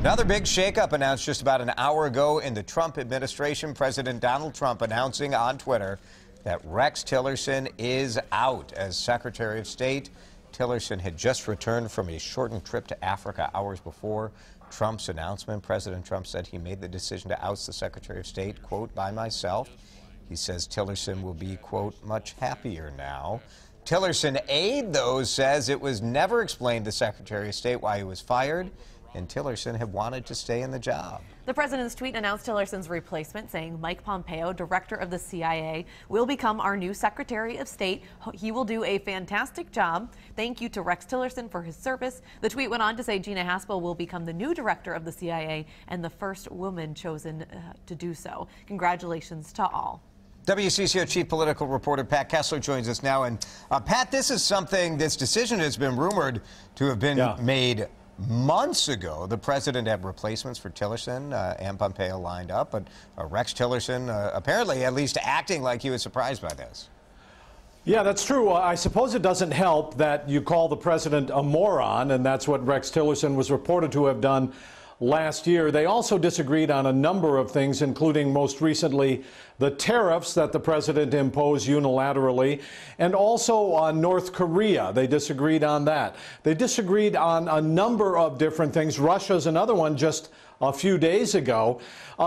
Another big shakeup announced just about an hour ago in the Trump administration. President Donald Trump announcing on Twitter that Rex Tillerson is out as Secretary of State. Tillerson had just returned from a shortened trip to Africa hours before Trump's announcement. President Trump said he made the decision to oust the Secretary of State, quote, by myself. He says Tillerson will be, quote, much happier now. Tillerson aide, though, says it was never explained to the Secretary of State why he was fired, and Tillerson had wanted to stay in the job. The president's tweet announced Tillerson's replacement, saying Mike Pompeo, director of the CIA, will become our new Secretary of State. He will do a fantastic job. Thank you to Rex Tillerson for his service. The tweet went on to say Gina Haspel will become the new director of the CIA and the first woman chosen to do so. Congratulations to all. WCCO chief political reporter Pat Kessler joins us now. And Pat, this decision has been rumored to have been made months ago. The president had replacements for Tillerson and Pompeo lined up, but Rex Tillerson apparently at least acting like he was surprised by this. Yeah, that's true. I suppose it doesn't help that you call the president a moron, and that's what Rex Tillerson was reported to have done last year. They also disagreed on a number of things, including most recently the tariffs that the president imposed unilaterally, and also on North Korea. They disagreed on that. They disagreed on a number of different things. Russia's another one just a few days ago.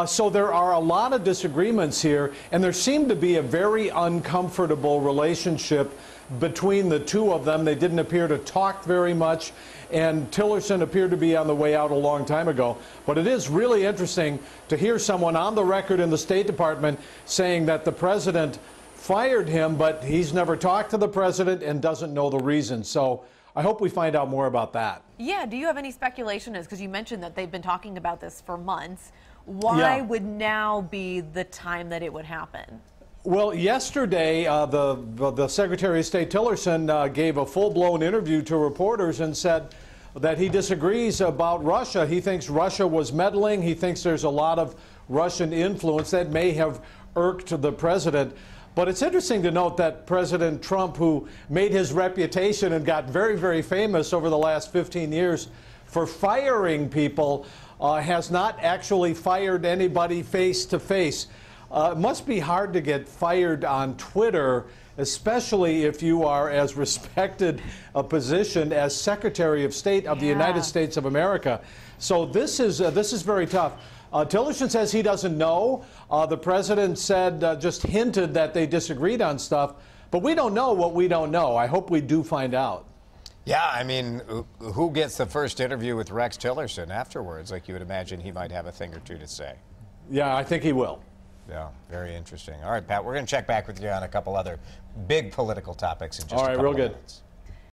So there are a lot of disagreements here, and there seemed to be a very uncomfortable relationship between the two of them. They didn't appear to talk very much, and Tillerson appeared to be on the way out a long time ago. But it is really interesting to hear someone on the record in the State Department saying that the president fired him, but he's never talked to the president and doesn't know the reason. So I hope we find out more about that. Yeah, do you have any speculation? Because you mentioned that they've been talking about this for months. Why would now be the time that it would happen? Well, yesterday, the Secretary of State Tillerson gave a full-blown interview to reporters and said that he disagrees about Russia. He thinks Russia was meddling. He thinks there's a lot of Russian influence that may have irked the president. But it's interesting to note that President Trump, who made his reputation and got very, very famous over the last 15 years for firing people, has not actually fired anybody face to face. It must be hard to get fired on Twitter, especially if you are as respected a position as Secretary of State of the United States of America. So this is very tough. Tillerson says he doesn't know. The president said, just hinted that they disagreed on stuff. But we don't know what we don't know. I hope we do find out. Yeah, I mean, who gets the first interview with Rex Tillerson afterwards? Like you would imagine he might have a thing or two to say. Yeah, I think he will. Yeah, very interesting. All right, Pat, we're going to check back with you on a couple other big political topics in just a couple real good. minutes.